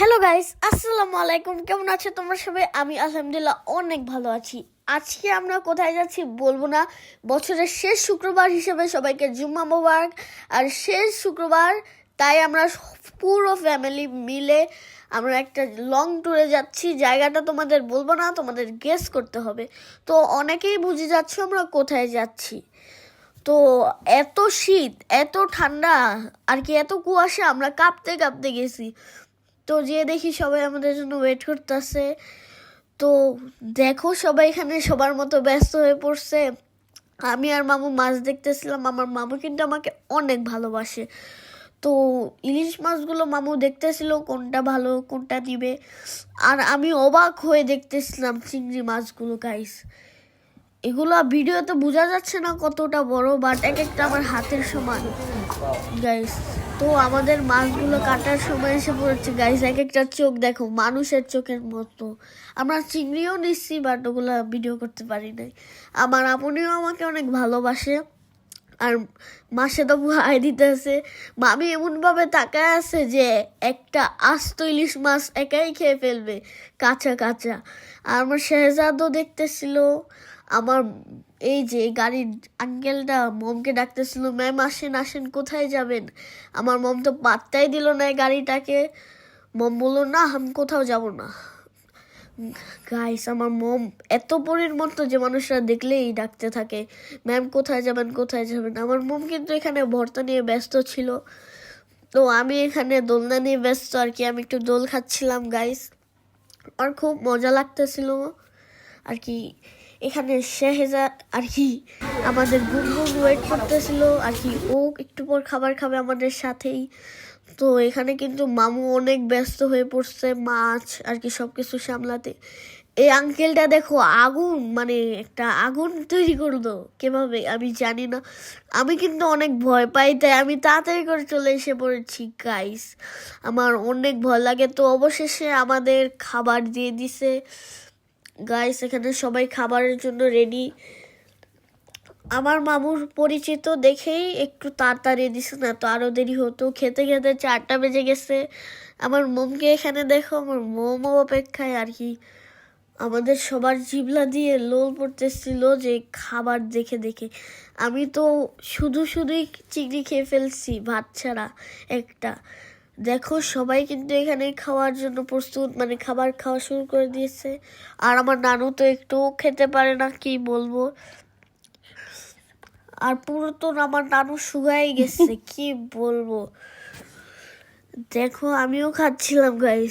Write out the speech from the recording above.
Hello guys, আসসালামু আলাইকুম। কেমন আছো তোমরা সবাই? আমি আলহামদুলিল্লাহ অনেক ভালো আছি। আজকে আমরা কোথায় যাচ্ছি বলবো না। বছরের শেষ শুক্রবার হিসেবে সবাইকে জুম্মা মোবারক। আর শেষ শুক্রবার, তাই আমরা পুরো ফ্যামিলি মিলে আমরা একটা লং ট্যুরে যাচ্ছি। জায়গাটা তোমাদের বলবো না, তোমাদের গেস করতে হবে। তো অনেকেই বুঝে যাচ্ছ আমরা কোথায় যাচ্ছি। তো এত শীত, এত ঠান্ডা, আর কি এত কুয়াশা, আমরা কাঁপতে কাঁপতে গেছি। তো যে দেখি সবাই আমাদের জন্য ওয়েট করতেছে। তো দেখো সবাই এখানে সবার মতো ব্যস্ত হয়ে পড়ছে। আমি আর মামু মাছ দেখতেছিলাম। আমার মামু কিন্তু আমাকে অনেক ভালোবাসে। তো ইলিশ মাছগুলো মামু দেখতেছিল কোনটা ভালো কোনটা দিবে। আর আমি অবাক হয়ে দেখতেছিলাম চিংড়ি মাছগুলো গাইস। এগুলো ভিডিওতে বোঝা যাচ্ছে না কতটা বড়, বাট এক একটা আমার হাতের সমান গাইস। তো আমাদের মাছগুলো কাটার সময় এসে পড়েছে গাইস। এক একটা চোখ দেখো মানুষের চোখের মতো। আমরা চিংড়িও নিচ্ছি, বাট ওগুলো ভিডিও করতে পারি নাই। আমার আপনিও আমাকে অনেক ভালোবাসে। আর মাসে তো ভয় দিতেছে। মামি এমনভাবে তাকায় আছে যে একটা আস্ত ইলিশ মাছ একাই খেয়ে ফেলবে, কাঁচা কাঁচা। আর আমার শেহজাদও দেখতেছিল। আমার এই যে গাড়ির আঙ্কেলটা মমকে ডাকতেছিল, ম্যাম আসেন আসেন, কোথায় যাবেন? আমার মম তো পাত্তাই দিল না এই গাড়িটাকে। মম বললো না, আমি কোথাও যাব না। গাইস, আমার মম এত পরীর মতো যে মানুষরা দেখলেই ডাকতে থাকে, ম্যাম কোথায় যাবেন কোথায় যাবেন। আমার মম কিন্তু এখানে ভর্তা নিয়ে ব্যস্ত ছিল। তো আমি এখানে দোলনা নিয়ে ব্যস্ত আর কি। আমি একটু দোল খাচ্ছিলাম গাইস। আর খুব মজা লাগতেছিল আর কি। এখানে শেহজা আর কি আমাদের গুনগুন ওয়েট করতেছিল আর কি। ও একটু পর খাবার খাবে আমাদের সাথেই। তো এখানে কিন্তু মামু অনেক ব্যস্ত হয়ে পড়ছে মাছ আর কি সবকিছু সামলাতে। এই আঙ্কেলটা দেখো আগুন, মানে একটা আগুন তৈরি করলো কিভাবে আমি জানি না। আমি কিন্তু অনেক ভয় পাই, তাই আমি তাড়াতাড়ি করে চলে এসে পড়েছি গাইস। আমার অনেক ভয় লাগে। তো অবশেষে আমাদের খাবার দিয়ে দিছে গাইস। এখানে সবাই খাবারের জন্য রেডি। আমার মামুর পরিচিত দেখেই একটু তাড়াতাড়ি দিছে, না তো আরো দেরি হতো। খেতে খেতে 4টা বেজে গেছে। আমার মোমকে এখানে দেখো, আমার মোমও অপেক্ষায় আর কি। আমাদের সবার জিভলা দিয়ে লোল পড়তেছিল যে খাবার দেখে দেখে। আমি তো শুধুই চিংড়ি খেয়ে ফেলছি ভাত ছাড়া একটা। দেখো সবাই কিন্তু এখানে খাওয়ার জন্য প্রস্তুত, মানে খাবার খাওয়া শুরু করে দিয়েছে। আর আমার নানু তো একটু খেতে পারে না, কি বলবো। আর পুরো তো আমার নানু শুকাই গেছে, কি বলবো। দেখো আমিও খাচ্ছিলাম গাইস।